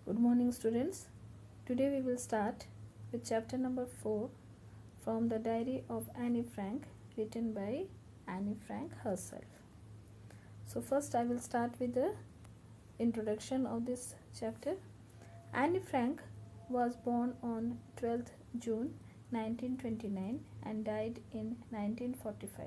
Good morning, students. Today we will start with chapter number 4 from the diary of Anne Frank, written by Anne Frank herself. So first I will start with the introduction of this chapter. Anne Frank was born on 12th June 1929 and died in 1945.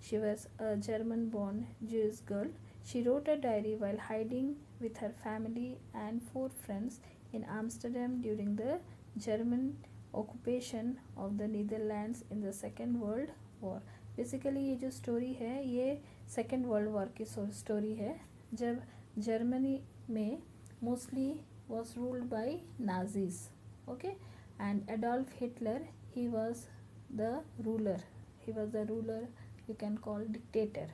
She was a German-born Jewish girl. She wrote a diary while hiding with her family and 4 friends in Amsterdam during the German occupation of the Netherlands in the Second World War. Basically ये जो story है ये second world war की story है जब Germany में mostly was ruled by Nazis. Okay, and Adolf Hitler, he was the ruler. He was the ruler, you can call dictator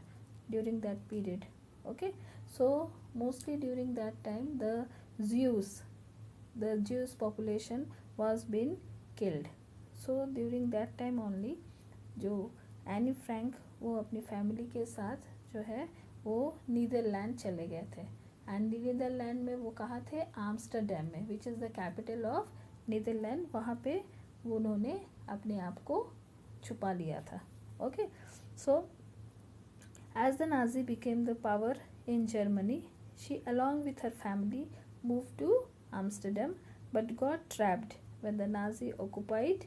during that period. Okay, so mostly during that time the Jewish population was being killed. So during that time only जो Anne Frank वो अपनी family के साथ जो है वो Netherlands चले गए थे. एंड नीदरलैंड में वो कहाँ थे? आम्स्टरडैम में, which is the capital of Netherland. वहाँ पे उन्होंने अपने आप को छुपा लिया था. Okay, so as the Nazi became the power in Germany, she along with her family move to Amsterdam but got trapped when the Nazi occupied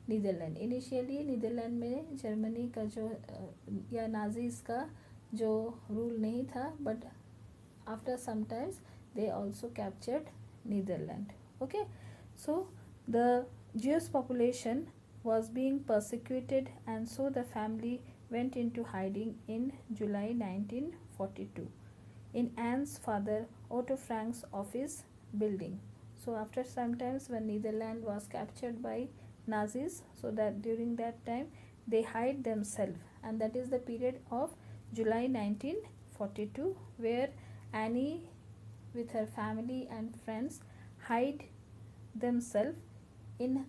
Netherland. Initially Netherland में जर्मनी का जो या नाजीज का जो रूल नहीं था, but after some times they also captured Netherlands. Okay, so the Jewish population was being persecuted and so the family went into hiding in July 1942 in Anne's father Otto Frank's office building. So after some times when Netherlands was captured by Nazis, so that during that time they hide themselves, and that is the period of July 1942 where Annie with her family and friends hide themselves in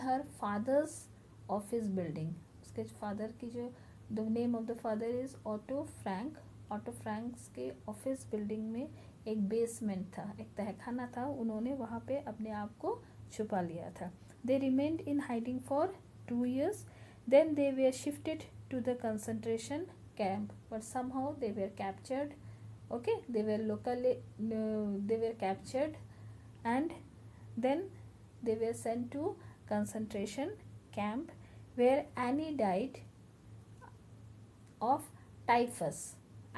her father's office building. उसके father की जो the name of the father is Otto Frank. Otto Franks के office building में एक basement था, एक तहखाना था, उन्होंने वहाँ पे अपने आप को छुपा लिया था. They remained in hiding for 2 years. Then they were shifted to the concentration camp, but somehow they were captured. Okay, they were captured and then they were sent to concentration camp where Annie died of typhus.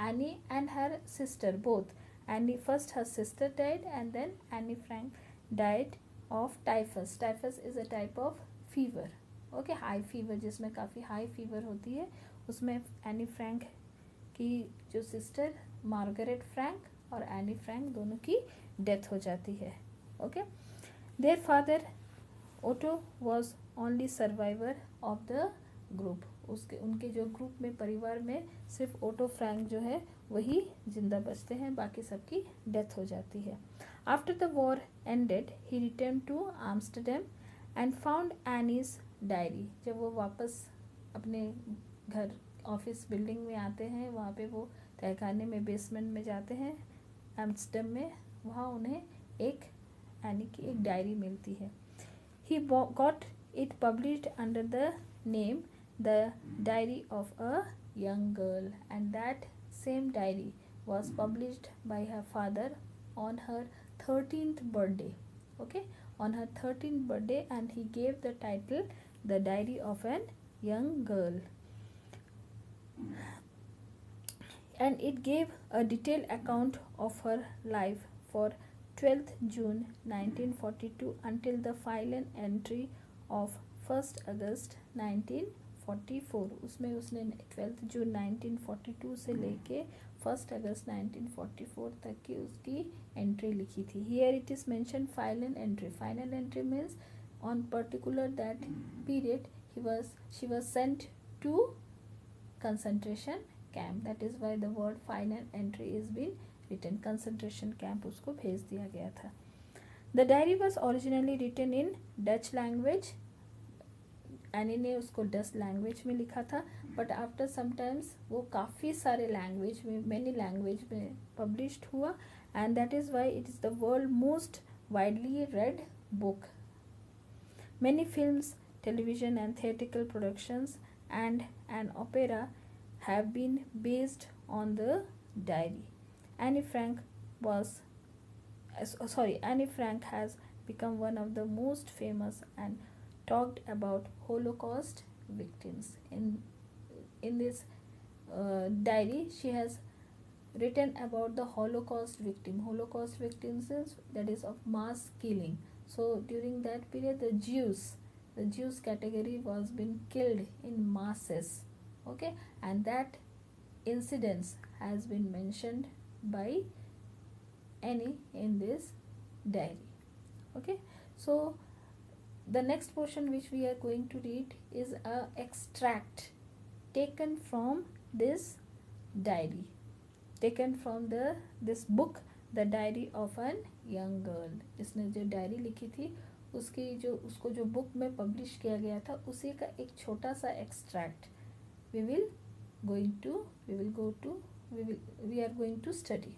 Annie and her sister both. Annie first, her sister died, and then Annie Frank died of typhus. Typhus is a type of fever. Okay, high fever, जिसमें काफ़ी high fever होती है, उसमें any Frank की जो sister Margaret Frank और Anne Frank दोनों की डेथ हो जाती है. Okay, their father Otto was only survivor of the group. उनके जो ग्रुप में, परिवार में सिर्फ ओटो फ्रैंक जो है वही जिंदा बचते हैं, बाकी सबकी डेथ हो जाती है. After the war ended he return to Amsterdam and found Anne's diary. जब वो वापस अपने घर ऑफिस बिल्डिंग में आते हैं, वहाँ पे वो तहखाने में बेसमेंट में जाते हैं एम्स्टर्डम में, वहाँ उन्हें एक एनी की एक डायरी मिलती है. He got it published under the name the diary of a young girl and that same diary was published by her father on her 13th birthday. Okay, on her 13th birthday, and he gave the title The Diary of an Young Girl, and it gave a detailed account of her life for 12th June 1942 until the final entry of 1st August 1944. उसमें उसने 12th जून 1942 से लेके 1st अगस्त 1944 तक की उसकी entry लिखी थी. Here it is mentioned final entry. Final entry means on particular that period she was sent to concentration camp. That is why the word final entry is been written. Concentration camp उसको भेज दिया गया था. The diary was originally written in Dutch language. Any ने उसको Dutch language में लिखा था, बट आफ्टर समटाइम्स वो काफ़ी सारे लैंग्वेज में, मैनी लैंग्वेज में पब्लिश्ड हुआ, and that is why it is the world most widely red book. Many films, television and theatrical productions and an opera have been based on the diary. Anne Frank was Anne Frank has become one of the most famous and talked about Holocaust victims. In this diary, she has written about the Holocaust victim. Holocaust victims is, that is, of mass killing. So during that period, the Jews category was being killed in masses. Okay, and that incidents has been mentioned by Annie in this diary. Okay, so the next portion which we are going to read is a extract taken from this diary, taken from this book, the diary of an young girl. इसने जो diary लिखी थी उसको जो book में publish किया गया था उसी का एक छोटा सा extract we are going to study.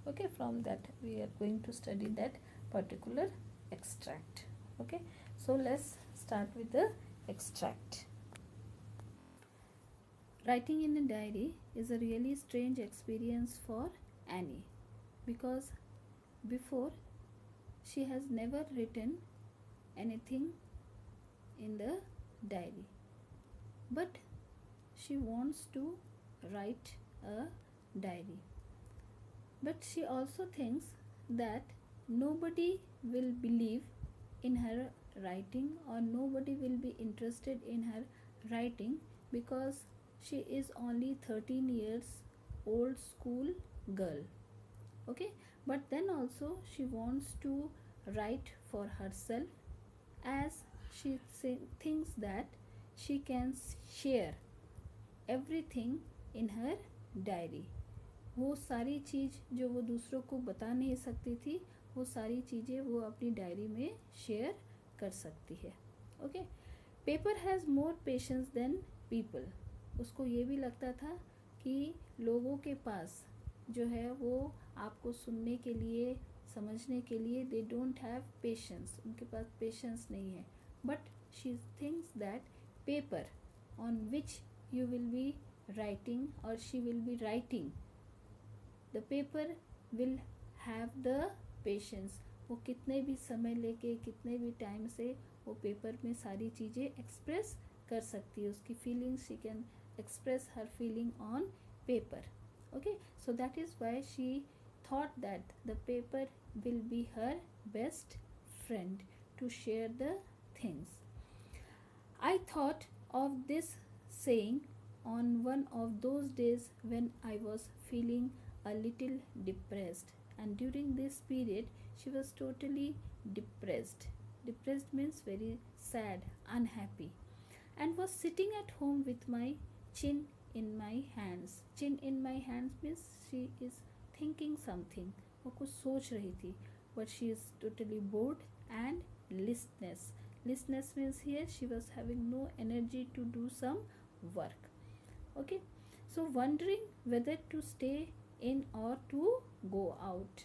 Okay, from that we are going to study that particular extract. Okay, so let's start with the extract. Writing in a diary is a really strange experience for Annie, because before she has never written anything in the diary, but she wants to write a diary. But she also thinks that nobody will believe in her writing, or nobody will be interested in her writing, because she is only 13 years old school girl. Okay, but then also she wants to write for herself, as she thinks that she can share everything in her diary. वो सारी चीज़ जो वो दूसरों को बता नहीं सकती थी, वो सारी चीज़ें वो अपनी डायरी में शेयर कर सकती है. Okay, paper has more patience than people. उसको ये भी लगता था कि लोगों के पास जो है वो आपको सुनने के लिए, समझने के लिए, दे डोंट हैव पेशेंस, उनके पास पेशेंस नहीं है. But she thinks that paper on which you will be writing, और she will be writing, the paper will have the patience. वो कितने भी समय लेके, कितने भी टाइम से वो पेपर में सारी चीज़ें एक्सप्रेस कर सकती है, उसकी feelings, she can express her feeling on paper. Okay, so that is why she thought that the paper will be her best friend to share the things. I thought of this saying on one of those days when I was feeling a little depressed, and during this period she was totally depressed. Depressed means very sad, unhappy, and was sitting at home with my chin in my hands. Chin in my hands means she is thinking something. वो कुछ सोच रही थी, but she is totally bored and listless. Listless means here she was having no energy to do some work. Okay, so wondering whether to stay in or to go out.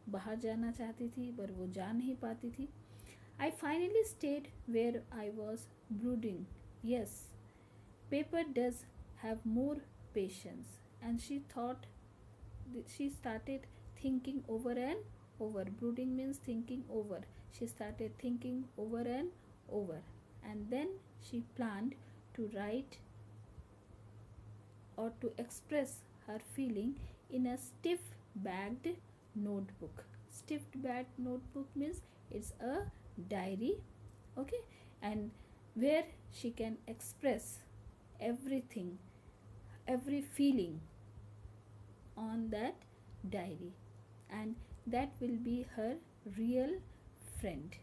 बाहर जाना चाहती थी पर वो जा नहीं पाती थी. I finally stayed where I was brooding. Yes, paper does have more patience, and she started thinking over and over. Brooding means thinking over. She started thinking over and over, and then she planned to write or to express her feeling in a stiff bagged notebook. Stiff bagged notebook means it's a diary. Okay, and where she can express everything, every feeling on that diary, and that will be her real friend.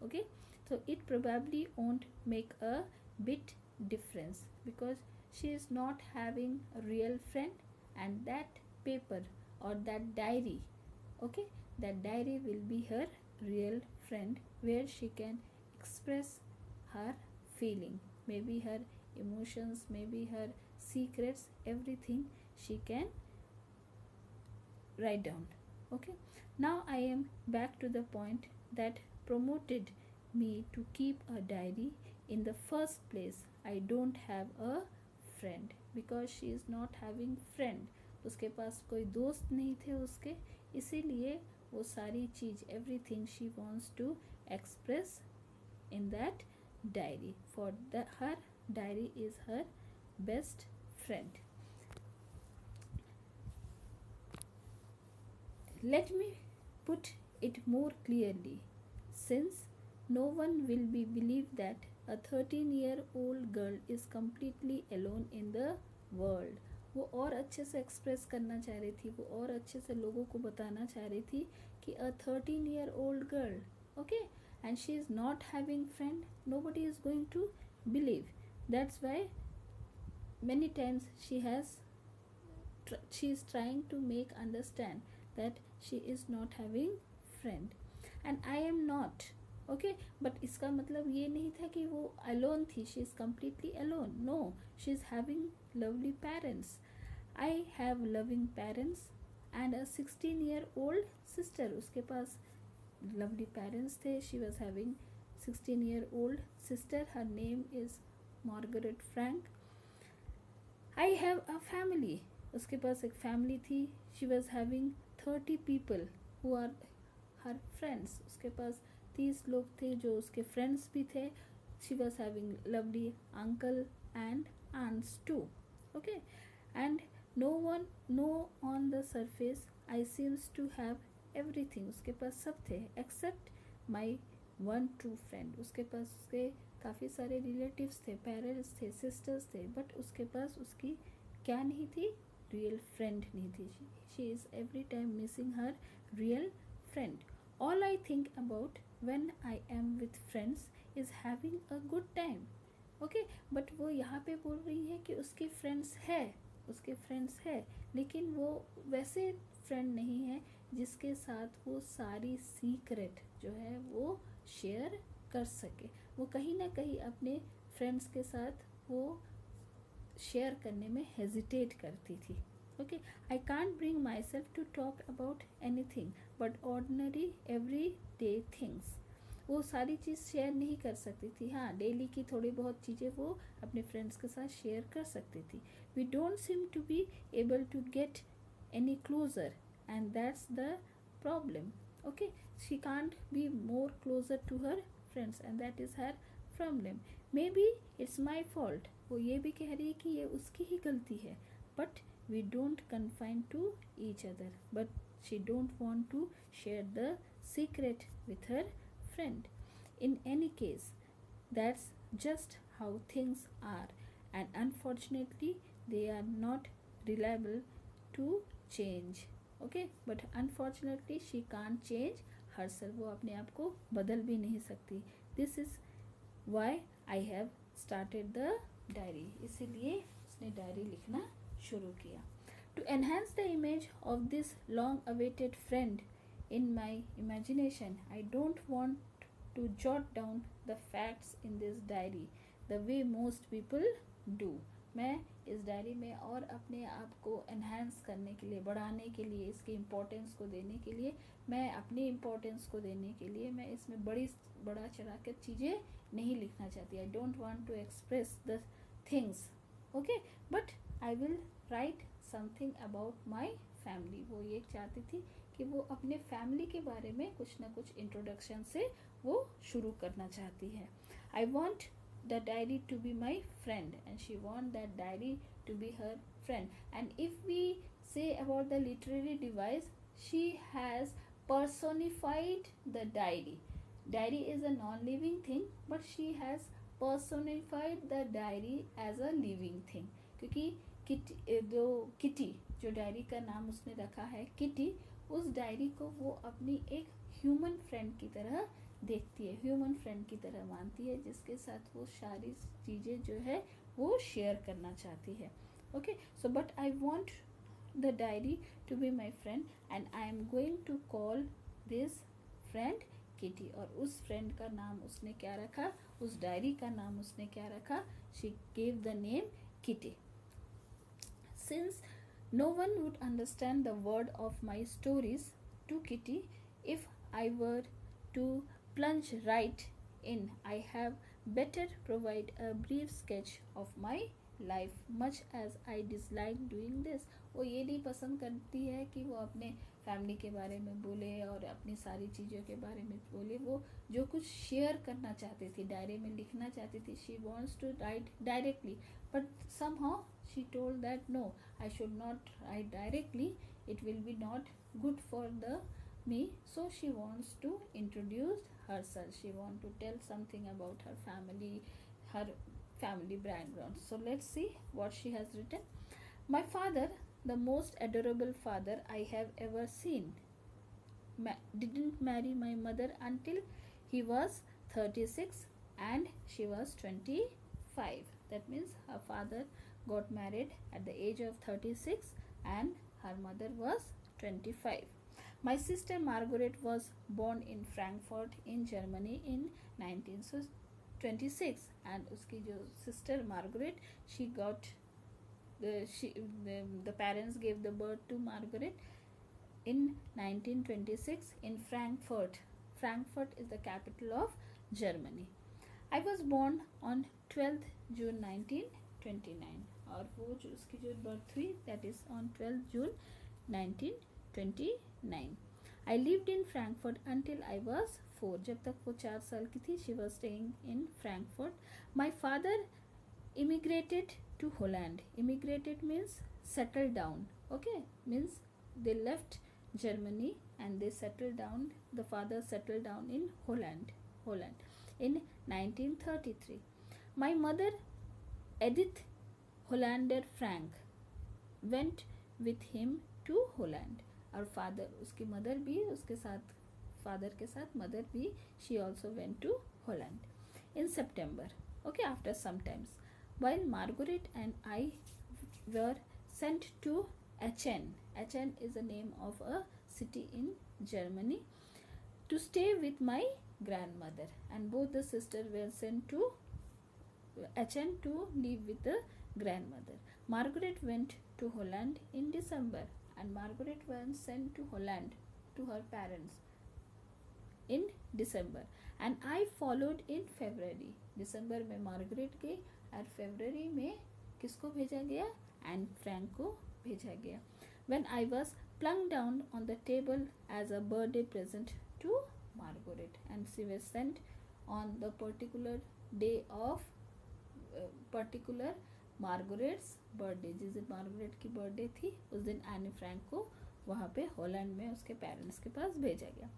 Okay, so it probably won't make a bit difference, because she is not having a real friend, and that paper or that diary, okay, that diary will be her real friend, where she can express her feeling, maybe her emotions, maybe her secrets, everything she can write down. Okay, now I am back to the point that promoted me to keep a diary in the first place. I don't have a friend because she is not having friend. उसके पास कोई दोस्त नहीं थे उसके, इसीलिए वो सारी चीज़ everything she wants to express in that diary. For her diary is her best friend. Let me put it more clearly, since no one will be believe that a 13-year-old girl is completely alone in the world. वो और अच्छे से express करना चाह रही थी, वो और अच्छे से लोगों को बताना चाह रही थी कि a 13-year-old girl, okay, and she is not having friend, nobody is going to believe. That's why many times she is trying to make understand that she is not having friend and I am not, okay, but इसका मतलब ये नहीं था कि वो alone थी, she is completely alone. No, she is having lovely parents. I have loving parents and a 16-year-old sister. उसके पास lovely parents थे. She was having 16-year-old sister. Her name is Margaret Frank. I have a family. उसके पास एक family थी. She was having 30 people who are her friends. उसके पास 30 लोग थे जो उसके friends भी थे. She was having lovely uncle and aunts too. Okay, and no on the surface I seems to have everything. उसके पास सब थे except my one true friend. उसके पास उसके काफ़ी सारे रिलेटिव्स थे, पेरेंट्स थे, सिस्टर्स थे, बट उसके पास उसकी क्या नहीं थी, रियल फ्रेंड नहीं थी. She is every time missing her real friend. All I think about when I am with friends is having a good time. Okay, but वो यहाँ पे बोल रही है कि उसके फ्रेंड्स है, लेकिन वो वैसे फ्रेंड नहीं है जिसके साथ वो सारी सीक्रेट जो है वो शेयर कर सके. वो कहीं ना कहीं अपने फ्रेंड्स के साथ वो शेयर करने में हेजिटेट करती थी. Okay, I can't bring myself to talk about anything but ordinary every day things. वो सारी चीज़ शेयर नहीं कर सकती थी. हाँ, डेली की थोड़ी बहुत चीज़ें वो अपने फ्रेंड्स के साथ शेयर कर सकती थी. We don't seem to be able to get any closer and that's the problem. Okay, she can't be more closer to her friends and that is her problem. Maybe it's my fault. वो ये भी कह रही है कि ये उसकी ही गलती है. But we don't confine to each other. But she don't want to share the secret with her friend. In any case, that's just how things are. And unfortunately, they are not reliable to change. Okay, but unfortunately, she can't change herself. वो अपने आप को बदल भी नहीं सकती. This is why I have started the diary. इसीलिए उसने डायरी लिखना शुरू किया. To enhance the image of this long-awaited friend in my imagination, I don't want to jot down the facts in this diary the way most people do. मैं इस diary में और अपने आप को एनहांस करने के लिए, बढ़ाने के लिए, इसकी इम्पोर्टेंस को देने के लिए, मैं अपनी इम्पोर्टेंस को देने के लिए मैं इसमें बड़ा चढ़ा कर चीज़ें नहीं लिखना चाहती. I don't want to express the things. Okay, but I will write something about my family. वो ये चाहती थी कि वो अपने फैमिली के बारे में कुछ ना कुछ इंट्रोडक्शन से वो शुरू करना चाहती है. I want the diary to be my friend and she want that diary to be her friend. And if we say about the literary device, she has personified the diary. Diary is a non-living thing but she has personified the diary as a living thing. क्योंकि kitty जो diary का नाम उसने रखा है kitty, उस diary को वो अपनी एक ह्यूमन फ्रेंड की तरह देखती है, ह्यूमन फ्रेंड की तरह मानती है, जिसके साथ वो सारी चीज़ें जो है वो शेयर करना चाहती है. Okay, so but I want the diary to be my friend and I am going to call this friend Kitty. और उस फ्रेंड का नाम उसने क्या रखा, उस डायरी का नाम उसने क्या रखा? She gave the name kitty. Since no one would understand the word of my stories to Kitty if I were to plunge right in, I have better provide a brief sketch of my life, much as I dislike doing this. वो ये नहीं पसंद करती है कि वो अपने family के बारे में बोले और अपनी सारी चीज़ों के बारे में बोले. वो जो कुछ शेयर करना चाहती थी, डायरी में लिखना चाहती थी, she wants to write directly, but somehow she told that no, I should not write directly, it will be not good for the me. So she wants to introduce herself, she want to tell something about her family background. So let's see what she has written. My father, the most adorable father I have ever seen, didn't marry my mother until he was 36 and she was 25. That means her father got married at the age of 36 and her mother was 25. My sister Margaret was born in Frankfurt in Germany in 1926 and उसकी जो sister Margaret, she got the parents gave the birth to Margaret in 1926 in Frankfurt. Frankfurt is the capital of Germany. I was born on 12th June 1929 और वो जो उसकी जो birth हुई that is on 12th June 1929. I lived in Frankfurt until I was 4. जब तक वो 4 साल की थी, she was staying in Frankfurt. My father immigrated to Holland. Immigrated means settled down. Okay, means they left Germany and they settled down. The father settled down in Holland in 1933. My mother, Edith Hollander Frank, went with him to Holland. और father, उसकी mother भी उसके साथ, father के साथ mother भी, she also went to Holland in September. Okay, after some times, while Margaret and I were sent to Aachen. Aachen is the name of a city in Germany, to stay with my grandmother, and both the sisters were sent to Aachen to live with the grandmother. Margaret went to Holland in December, and Margaret was sent to Holland to her parents in December, and I followed in February. December में Margaret गई और February में किसको भेजा गया? Anne Frank को भेजा गया. When I was plunked down on the table as a birthday present to Margaret, and she was sent on the particular day of particular Margaret's birthday. जिस दिन Margaret की birthday थी, उस दिन Anne Frank को वहाँ पे हॉलैंड में उसके पेरेंट्स के पास भेजा गया.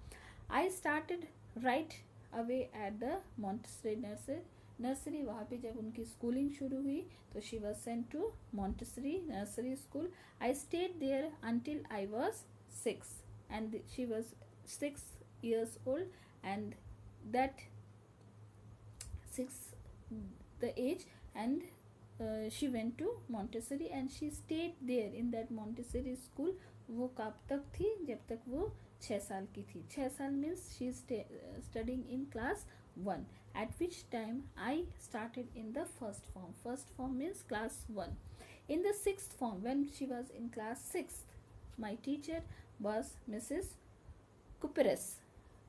I started right away at the Montessori nursery. वहाँ पे जब उनकी स्कूलिंग शुरू हुई तो she was sent to Montessori nursery school. I stayed there until I was 6 and she was 6 years old, and that 6 the age, and she went to Montessori and she stayed there in that Montessori school. वो कब तक थी? जब तक वो 6 साल की थी. 6 साल means she is studying in class 1, at which time I started in the first form. First form means class 1. In the 6th form, when she was in class 6th, my teacher was Mrs. Kuperes.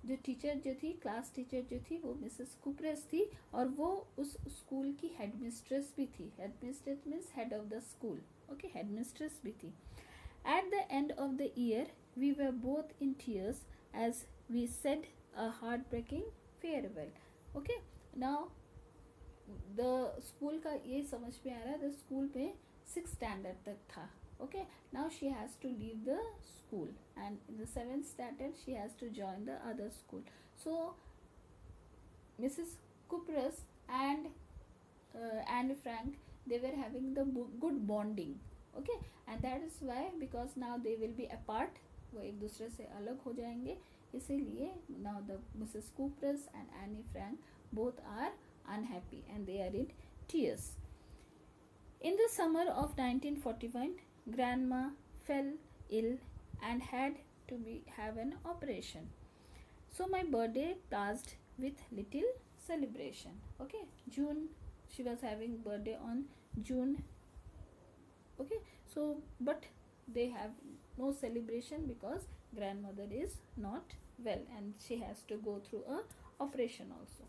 जो teacher जो थी, class teacher जो थी, वो Mrs कुपरेस थी और वो उस स्कूल की हेडमिस्ट्रेस भी थी. Headmistress means head of the school. Okay, headmistress भी थी. At the end of the year, we were both in tears as we said a heartbreaking farewell. Okay, now the school का ये समझ में आ रहा है, the school में 6th standard तक था. Okay, now she has to leave the school, and in the 7th standard she has to join the other school. So Mrs. Kupras and Anne Frank, they were having the good bonding. Okay, and that is why, because now they will be apart, वो एक दूसरे से अलग हो जाएंगे, इसीलिए now the Mrs. Kupras and Anne Frank both are unhappy and they are in tears. In the summer of 1941, Grandma fell ill and had to have an operation. So my birthday passed with little celebration. Okay, June, she was having birthday on June. Okay, so but they have no celebration because grandmother is not well and she has to go through a operation also.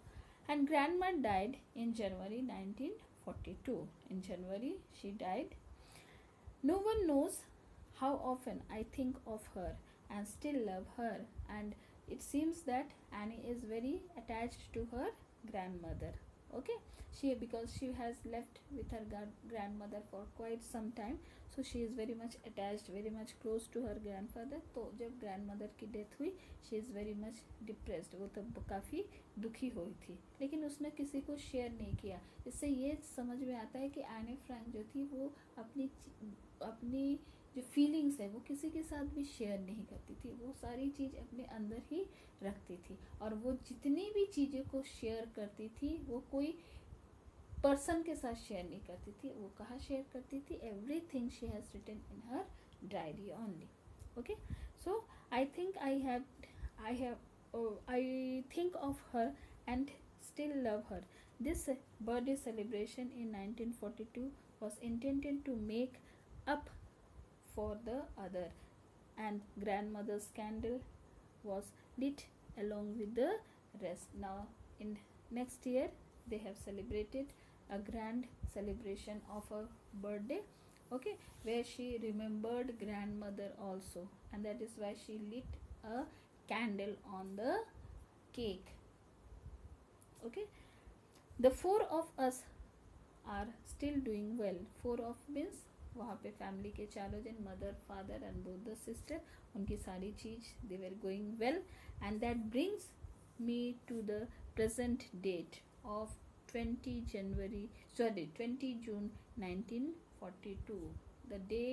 And grandma died in January 1942. In January she died. No one knows how often I think of her and still love her, and it seems that Annie is very attached to her grandmother. Okay, she, because she has left with her grandmother for quite some time, so she is very much attached, very much close to her grandfather. तो जब grandmother की death हुई, she is very much depressed, वो तब काफ़ी दुखी हुई थी, लेकिन उसने किसी को शेयर नहीं किया. इससे ये समझ में आता है कि एनी फ्रैंक जो थी वो अपनी अपनी जो फीलिंग्स है वो किसी के साथ भी शेयर नहीं करती थी, वो सारी चीज़ अपने अंदर ही रखती थी. और वो जितनी भी चीज़ों को शेयर करती थी वो कोई पर्सन के साथ शेयर नहीं करती थी. वो कहाँ शेयर करती थी? Everything she has written in her diary only. Okay, so I think I think of her and still love her. This birthday celebration in 1942 was intended to make up for the other, and grandmother's candle was lit along with the rest. Now in next year they have celebrated a grand celebration of her birthday, okay, where she remembered grandmother also, and that is why she lit a candle on the cake. Okay, the four of us are still doing well. Four of means वहाँ पे family के चारों जन, mother, father and both the sister, उनकी सारी चीज़ they were going well. And that brings me to the present date of 20 June 1942. The day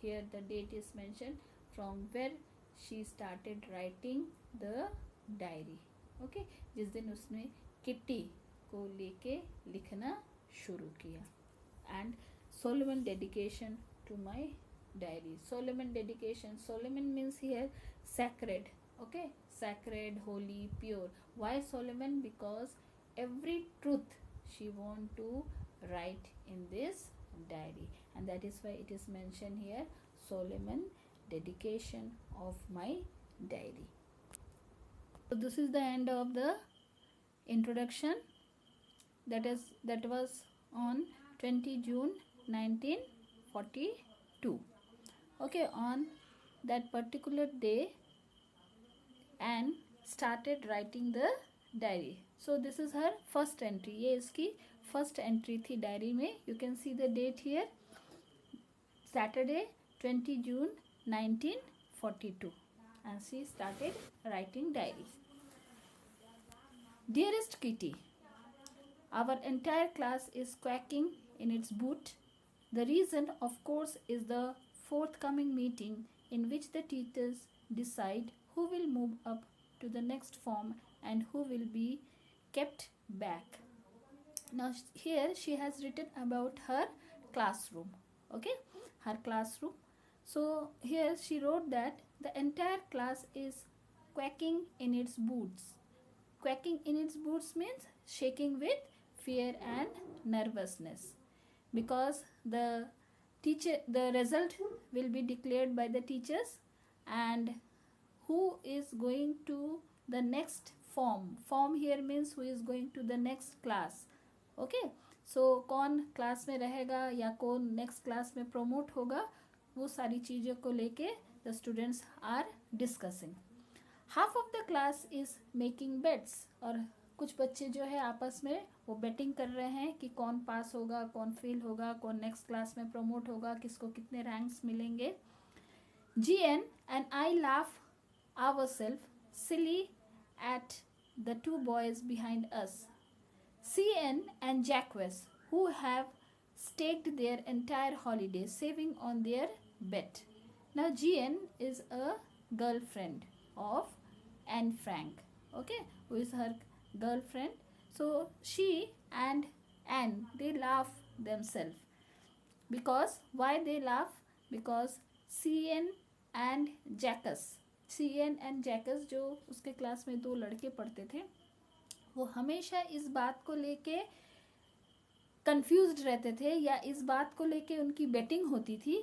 here, the date is mentioned from where she started writing the diary. Okay, जिस दिन उसने kitty को लेके लिखना शुरू किया. And Solomon dedication to my diary. Solomon dedication. Solomon means here sacred. Okay, sacred, holy, pure. Why Solomon? Because every truth she want to write in this diary, and that is why it is mentioned here, Solomon dedication of my diary. So this is the end of the introduction. That was on 20 June 1942. Okay, on that particular day Anne started writing the diary. So this is her first entry. ये इसकी first entry थी diary में. You can see the date here, Saturday 20 June 1942, and she started writing diary. Dearest Kitty, our entire class is quacking in its boot. The reason, of course, is the forthcoming meeting in which the teachers decide who will move up to the next form and who will be kept back. Now here she has written about her classroom. Okay, her classroom. So here she wrote that the entire class is quacking in its boots. Quacking in its boots means shaking with fear and nervousness, because the result will be declared by the teachers, and who is going to the next form here means who is going to the next class. Okay, so कौन class में रहेगा या कौन next class में promote होगा, वो सारी चीज़ों को लेके the students are discussing. Half of the class is making bets, और कुछ बच्चे जो है आपस में वो बेटिंग कर रहे हैं कि कौन पास होगा, कौन फेल होगा, कौन नेक्स्ट क्लास में प्रमोट होगा, किसको कितने रैंक्स मिलेंगे. GN and I laugh ourselves silly at the two boys behind us, CN and Jacques, who have staked their entire holiday saving on their bet. Now GN is a girlfriend of Anne Frank. Okay, who is her girlfriend. So she and Anne, they laugh themselves. Because why they laugh? Because CN and Jacques जो उसके class में दो लड़के पढ़ते थे, वो हमेशा इस बात को लेके कंफ्यूज्ड रहते थे, या इस बात को लेके उनकी बेटिंग होती थी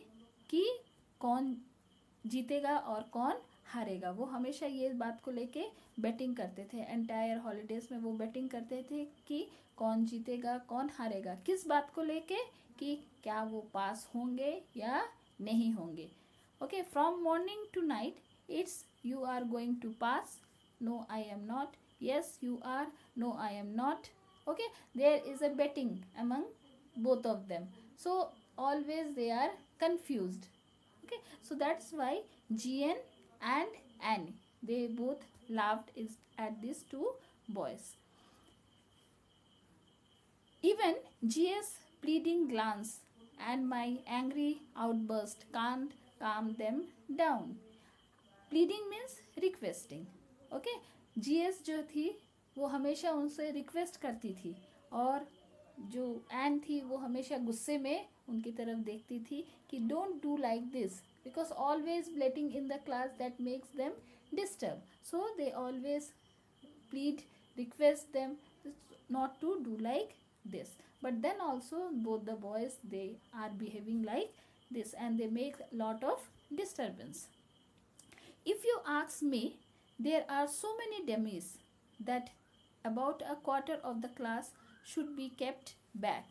कि कौन जीतेगा और कौन हारेगा। वो हमेशा ये बात को लेके बेटिंग करते थे। एंटायर हॉलीडेज में वो बेटिंग करते थे कि कौन जीतेगा कौन हारेगा, किस बात को लेके, कि क्या वो पास होंगे या नहीं होंगे। Okay, from morning to night it's you are going to pass, no I am not, yes you are, no I am not. Okay, there is a betting among both of them, so always they are confused. Okay, so that's why GN and Annie, they both laughed at these two boys. Even GS pleading glance and my angry outburst can't calm them down. Pleading means requesting. Okay, GS जो थी वो हमेशा उनसे request करती थी, और जो N थी वो हमेशा गुस्से में उनकी तरफ देखती थी कि don't do like this, because always bleating in the class that makes them disturb, so they always plead, request them not to do like this. But then also both the boys, they are behaving like this and they make a lot of disturbance. If you ask me, there are so many dummies that about a quarter of the class should be kept back.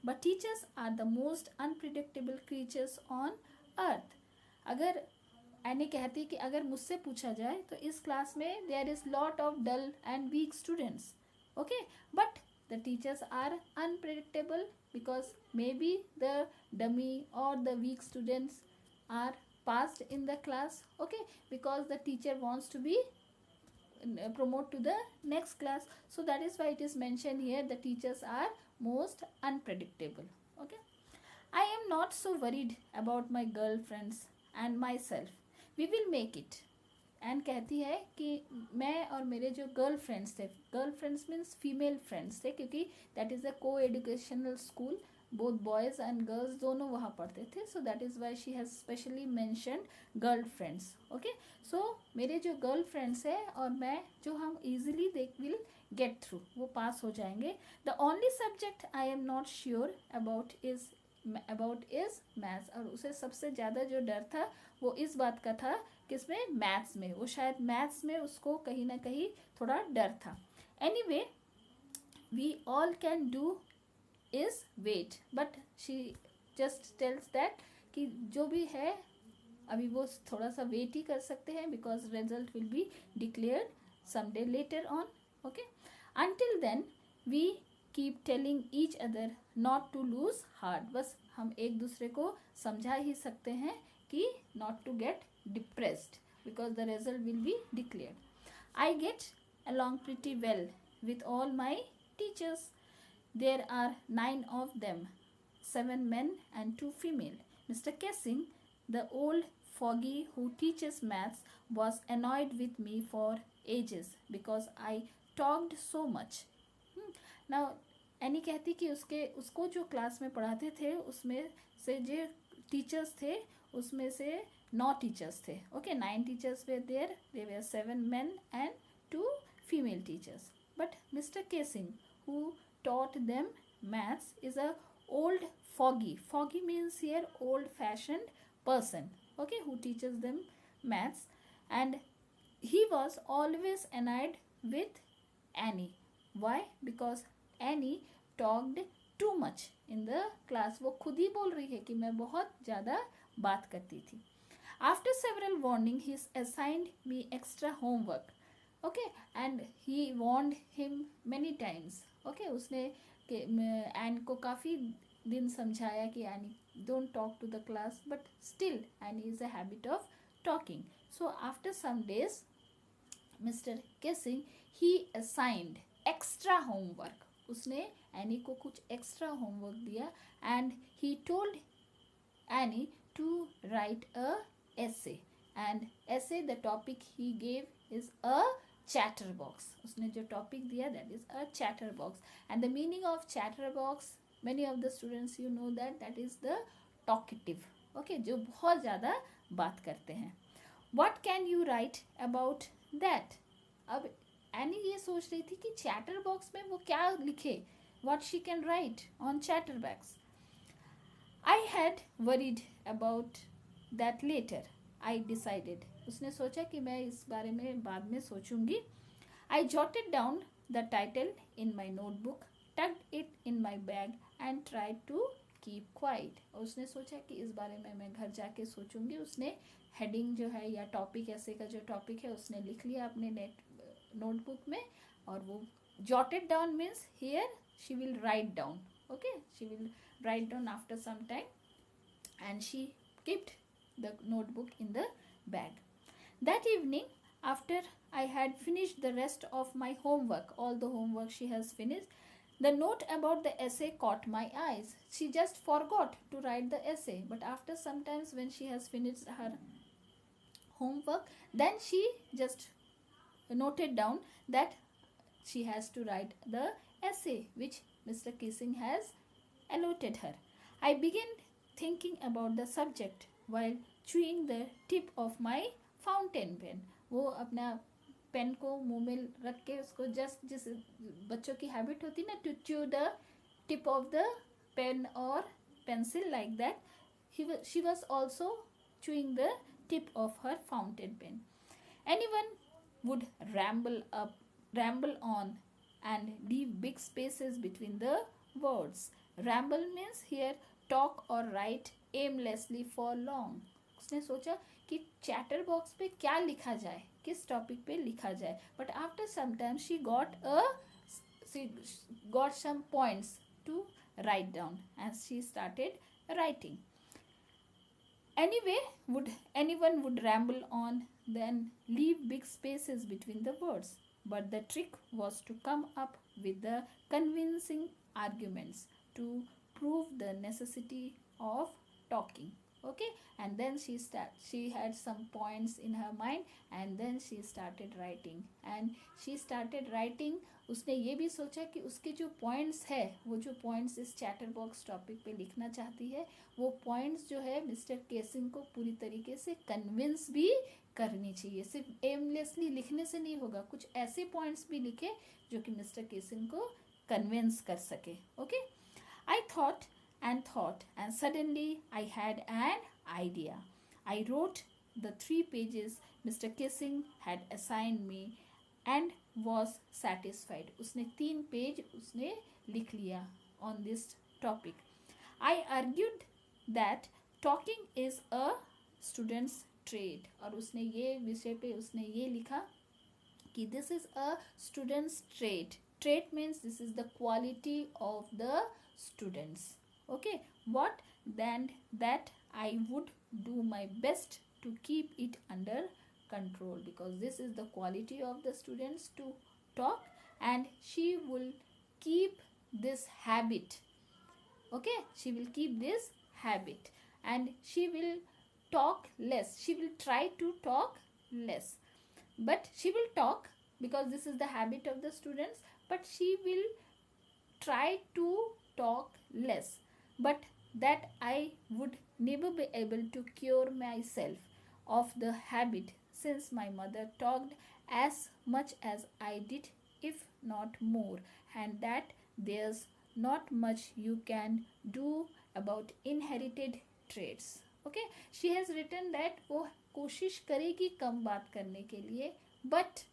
But teachers are the most unpredictable creatures on earth. अगर any कहती कि अगर मुझसे पूछा जाए तो इस class में there is lot of dull and weak students, okay, but the teachers are unpredictable because may be the dummy और the weak students are passed in the class, okay, because the teacher wants to be promote to the next class. So that is why it is mentioned here, the teachers are most unpredictable. Okay, I am not so worried about my girlfriends and myself, we will make it. And कहती है कि मैं और मेरे जो girl friends थे, girl friends means female friends थे, क्योंकि that is a co educational school, both boys and girls दोनों वहाँ पढ़ते थे, so that is why she has specially mentioned girl friends. Okay, so मेरे जो गर्ल फ्रेंड्स है और मैं, जो हम easily they will get through, वो पास हो जाएंगे. The only subject I am not sure about is maths. और उसे सबसे ज़्यादा जो डर था वो इस बात का था, किसमें, मैथ्स में. वो शायद मैथ्स में उसको कहीं ना कहीं थोड़ा डर था. Anyway, we all can do is wait, but she just tells that कि जो भी है अभी वो थोड़ा सा वेट ही कर सकते हैं, because result will be declared someday later on. Okay, until then we keep telling each other not to lose heart. बस हम एक दूसरे को समझा ही सकते हैं कि not to get depressed because the result will be declared. I get along pretty well with all my teachers. There are 9 of them, 7 men and 2 female. Mr. Kessing, the old fogey who teaches maths, was annoyed with me for ages because I talked so much. Now any कहती कि उसको जो class में पढ़ाते थे उसमें से जो टीचर्स थे उसमें से 9 टीचर्स थे. Okay, 9 teachers were there, they were 7 men and 2 female teachers. But Mr. Kessing, who taught them maths, is a old foggy. Foggy means here old fashioned person, okay, who teaches them maths, and he was always annoyed with Annie. Why? Because Annie talked too much in the class. वो खुद ही बोल रही है कि मैं बहुत ज़्यादा बात करती थी. After several warning, he assigned me extra homework. Okay, and he warned him many times. Okay, उसने एन को काफ़ी दिन समझाया कि any don't talk to the class, but still Annie is a habit of talking. So after some days, Mr. Kessing, he assigned extra homework. उसने any को कुछ extra homework दिया, and he told any two right a essay, and essay the topic he gave is a chatterbox. उसने जो topic दिया that is a chatterbox, and the meaning of chatterbox, many of the students you know that is the talkative. Okay, जो बहुत ज़्यादा बात करते हैं. What can you write about that? अब एनी ये सोच रही थी कि चैटर बॉक्स में वो क्या लिखे, what she can write on chatterbox. I had worried about that later. I decided. उसने सोचा कि मैं इस बारे में बाद में सोचूंगी. I jotted down the title in my notebook, tucked it in my bag and tried to keep quiet. और उसने सोचा कि इस बारे में मैं घर जाके सोचूंगी. उसने हेडिंग जो है या टॉपिक, ऐसे का जो टॉपिक है उसने लिख लिया अपने नोटबुक में. और वो jotted down means here she will write down. Okay, she will write down after some time, and she kept the notebook in the bag. That evening, after I had finished the rest of my homework, all the homework she has finished, the note about the essay caught my eyes. She just forgot to write the essay, but after sometimes when she has finished her homework, then she just noted down that she has to write the essay which Mr. Kissing has allotted her. I began thinking about the subject while chewing the tip of my fountain pen. वो अपना pen को मुंह में रख के उसको just, जिस बच्चों की हैबिट होती ना to chew the tip of the pen और pencil, like that she was also chewing the tip of her fountain pen. Anyone would ramble on and leave big spaces between the words. Ramble means here talk or write aimlessly for long. उसने सोचा कि chatter box पे क्या लिखा जाए, किस topic पे लिखा जाए. But after some time she got some points to write down and she started writing. Anyone would ramble on, then leave big spaces between the words. But the trick was to come up with the convincing arguments to prove the necessity of talking. Okay, and then she had some points in her mind, and then she started writing. उसने ये भी सोचा कि उसके जो points है, वो जो पॉइंट्स इस चैटर बॉक्स टॉपिक पे लिखना चाहती है, वो पॉइंट्स जो है मिस्टर केसिंग को पूरी तरीके से कन्विंस भी करनी चाहिए. सिर्फ एमलेसली लिखने से नहीं होगा, कुछ ऐसे पॉइंट्स भी लिखे जो कि मिस्टर केसिंग को कन्विंस कर सके. Okay, I thought and suddenly I had an idea. I wrote the 3 pages Mr. Kissing had assigned me and was satisfied. उसने 3 पेज उसने लिख लिया on this topic. I argued that talking is a student's trait. और उसने ये विषय पे उसने ये लिखा कि this is a student's trait. Trait means this is the quality of the students. Okay, what then that I would do my best to keep it under control, because this is the quality of the students to talk, and she will keep this habit. Okay, she will keep this habit and she will talk less. She will try to talk less, but she will talk because this is the habit of the students, but she will try to talk less. But that I would never be able to cure myself of the habit, since my mother talked as much as I did, if not more, and that there's not much you can do about inherited traits. Okay, she has written that वो कोशिश करेगी कम बात करने के लिए, but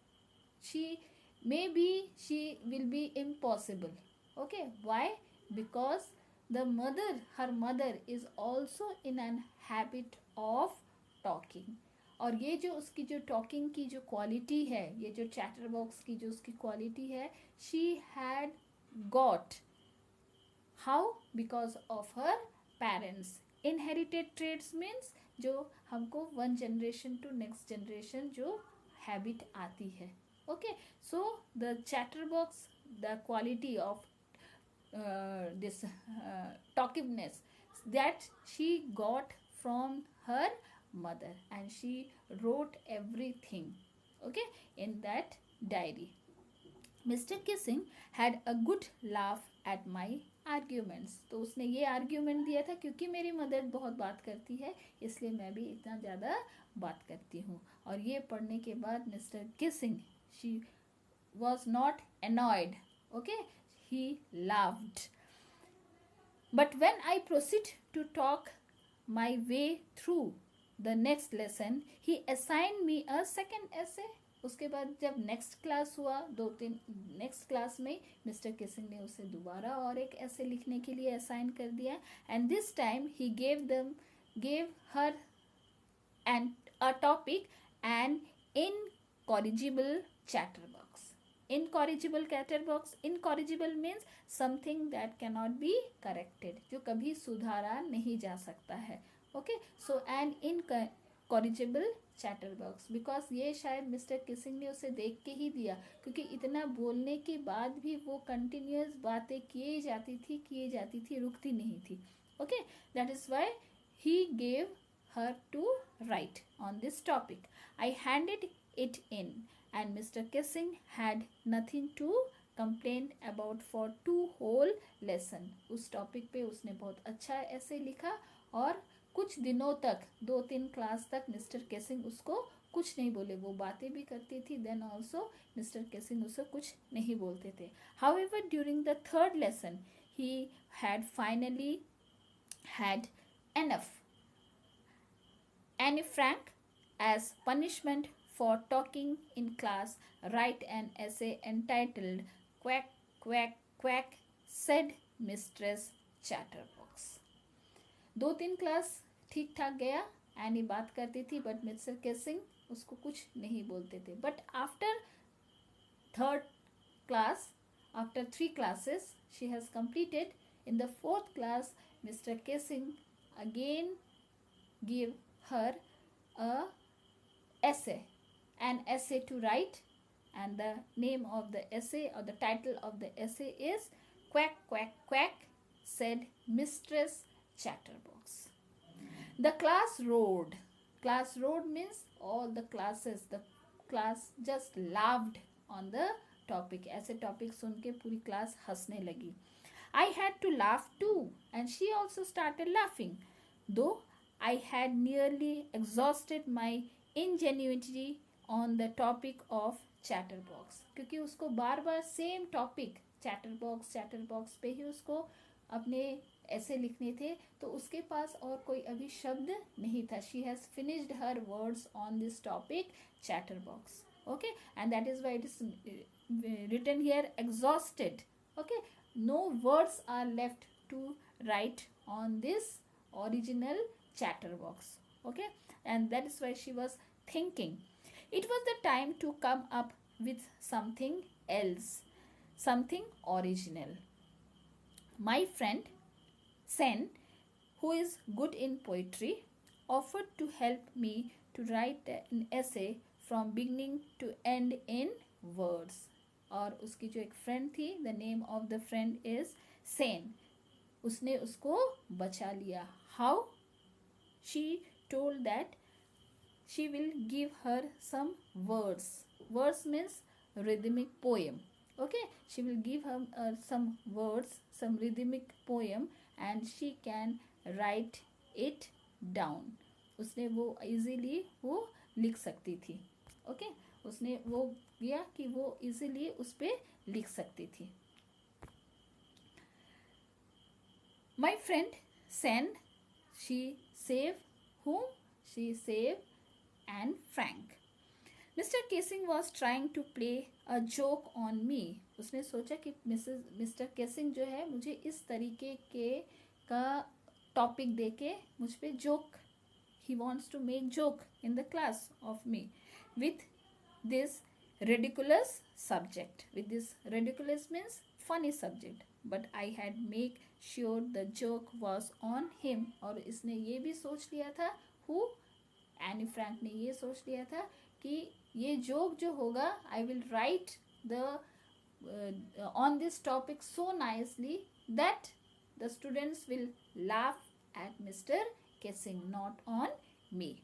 she will be impossible. Okay, why? Because her mother is also in an habit of talking. और ये जो उसकी जो टॉकिंग की जो क्वालिटी है, ये जो चैटर बॉक्स की जो उसकी क्वालिटी है, she had got. How? Because of her parents. Inherited traits means जो हमको one generation to next generation जो habit आती है. Okay, so the chatterbox, the quality of this talkiveness that she got from her mother, and she wrote everything, okay, in that diary. Mr. Kissing had a good laugh at my arguments. तो उसने ये argument दिया था क्योंकि मेरी mother बहुत बात करती है, इसलिए मैं भी इतना ज़्यादा बात करती हूँ. और ये पढ़ने के बाद mister Keesing, she was not annoyed. Okay, he laughed. But when I proceed to talk my way through the next lesson, he assigned me a second essay. उसके बाद जब नेक्स्ट क्लास हुआ, 2-3 नेक्स्ट क्लास में mister Keesing ने उसे दोबारा और एक ऐसे लिखने के लिए असाइन कर दिया. And this time he gave her and a topic and incorrigible chatterbox. Incorrigible chatterbox. Incorrigible means something that cannot be corrected, जो कभी सुधारा नहीं जा सकता है. Okay, so an incorrigible chatterbox, because ये शायद मिस्टर किसिंग ने उसे देख के ही दिया, क्योंकि इतना बोलने के बाद भी वो कंटिन्यूस बातें किए जाती थी, रुकती नहीं थी. Okay, that is why he gave her to write on this topic. I handed it in and Mr. Kissing had nothing to complain about for 2 whole lesson. उस टॉपिक पे उसने बहुत अच्छा ऐसे लिखा और कुछ दिनों तक 2-3 क्लास तक मिस्टर केसिंग उसको कुछ नहीं बोले. वो बातें भी करती थी, देन ऑल्सो मिस्टर केसिंग उसे कुछ नहीं बोलते थे. However, during the 3rd lesson, he had finally had enough. Anne Frank, as punishment for talking in class, write an essay entitled Quack, Quack, Quack, said Mistress Chatterbox. 2-3 class ठीक ठाक गया. Any बात करती थी, बट मिस्टर केसिंग उसको कुछ नहीं बोलते थे. But after 3rd class, after 3 classes she has completed, in the 4th class Mr. Kissing again gave her an essay to write, and the name of the essay, or the title of the essay, is Quack, Quack, Quack, said Mistress Chatterbox. The class roared. Class roared means all the classes, the class just laughed on the topic. ऐसे topic सुन के पूरी class हंसने लगी. I had to laugh too, and she also started laughing, though I had nearly exhausted my ingenuity on the topic of chatterbox. क्योंकि उसको बार बार same topic chatterbox पे ही उसको अपने ऐसे लिखने थे, तो उसके पास और कोई अभी शब्द नहीं था. She has finished her words on this topic chatterbox. Okay, and that is why it is written here exhausted. Okay, no words are left to write on this original chatterbox. Okay, and that is why she was thinking it was the time to come up with something else, something original. My friend Sen, who is good in poetry, offered to help me to write an essay from beginning to end in words. और उसकी जो एक friend थी, the name of the friend is Sen, उसने उसको बचा लिया. How? She told that she will give her some words. Words means rhythmic poem. Okay, she will give her some words, some rhythmic poem, and she can write it down. उसने वो easily वो लिख सकती थी. Okay, उसने वो किया कि वो easily उस पे लिख सकती थी. My friend Sen, she saved whom? She saved Anne Frank. Mr. Kissing was trying to play a joke on me. उसने सोचा कि मिस्टर केसिंग जो है मुझे इस तरीके के का टॉपिक दे के मुझ पे joke, he wants to make joke in the class of me with this ridiculous subject. With this ridiculous means funny subject, but I had make sure the joke was on him. और इसने ये भी सोच लिया था, who? Anne Frank ने ये सोच लिया था कि ये जोक जो होगा, आई will right the on this topic so nicely that the students will laugh at mister casing, not on me.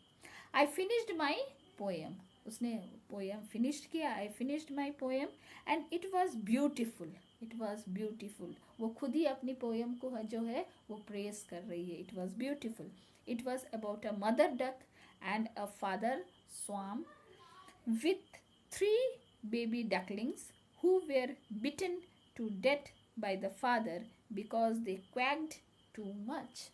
I finished my poem. उसने पोएम फिनिश्ड किया. I finished my poem and it was beautiful. It was beautiful. वो खुद ही अपनी poem को जो है वो praise कर रही है. It was beautiful. It was about a mother duck and a father swan with 3 baby ducklings who were bitten to death by the father because they quacked too much.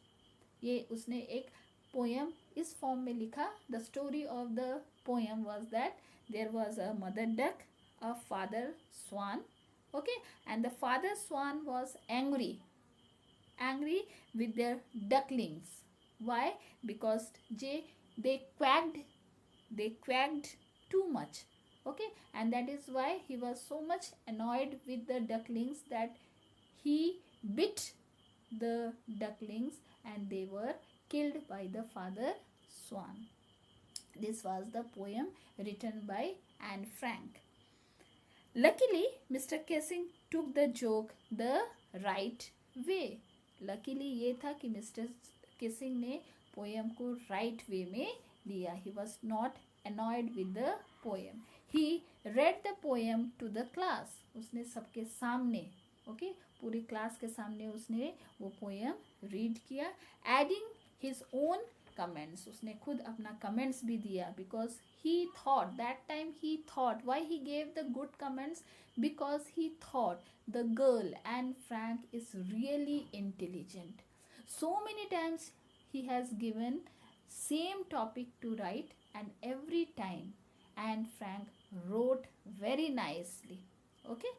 ये उसने एक पोयम इस form में लिखा. The story of the poem was that there was a mother duck, a father swan, okay, and the father swan was angry with their ducklings. Why? Because they quacked too much, okay, and that is why he was so much annoyed with the ducklings that he bit the ducklings and they were killed by the father swan. This was the poem written by Anne Frank. Luckily, Mr. Kissing took the joke the right way. Luckily ये था कि mister Keesing ने poem को right way में लिया. He was not annoyed with the poem. He read the poem to the class. उसने सबके सामने, okay, पूरी क्लास के सामने उसने वो पोएम रीड किया. एडिंग हिज ओन कमेंट्स, उसने खुद अपना कमेंट्स भी दिया. Because he thought, that time he thought, why he gave the good comments? Because he thought the girl Anne Frank is really intelligent. So many times he has given same topic to write and every time Anne Frank wrote very nicely, okay,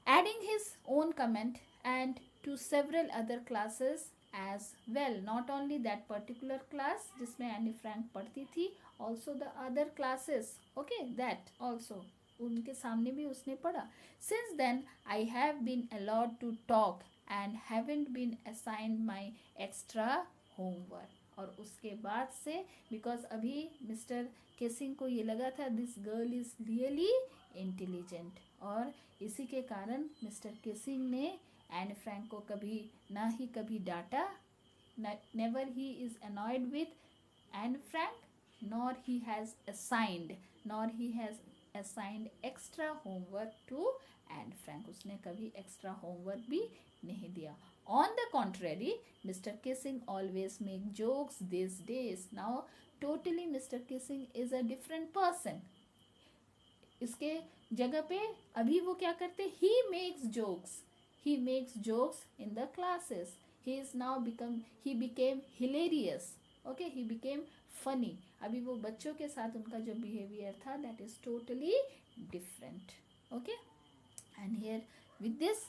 adding his own comment and to several other classes as well. Not only that particular class जिसमें Anne Frank पढ़ती थी, also the other classes, okay, that also उनके सामने भी उसने पढ़ा. Since then I have been allowed to talk and haven't been assigned my extra homework. और उसके बाद से, बिकॉज अभी मिस्टर केसिंग को ये लगा था this girl is really intelligent, और इसी के कारण मिस्टर केसिंग ने एन फ्रैंक को कभी ना ही कभी डांटा. Never he is annoyed with Anne Frank, nor he has assigned extra homework to Anne Frank. उसने कभी extra homework भी नहीं दिया. On the contrary, Mr. Kissing always make jokes these days. Now totally Mr. Kissing is a different person. इसके जगह पे अभी वो क्या करते? He makes jokes in the classes. He became hilarious. Okay, he became funny. अभी वो बच्चों के साथ उनका जो बिहेवियर था, that is totally different. Okay, and here with this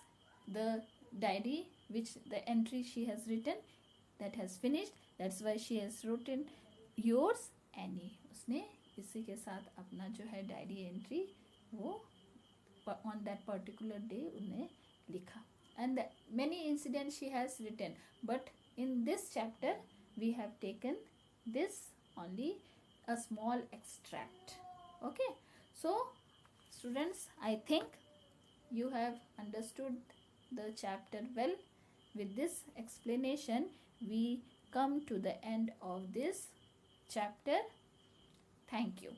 the diary, which the entry she has written, that has finished. That's why she has written yours Annie. उसने इसी के साथ अपना जो है डायरी एंट्री वो on that particular day उन्हें लिखा. And many incidents she has written, but in this chapter we have taken this only a small extract. Okay, so students, I think you have understood the chapter well. With this explanation we come to the end of this chapter. Thank you.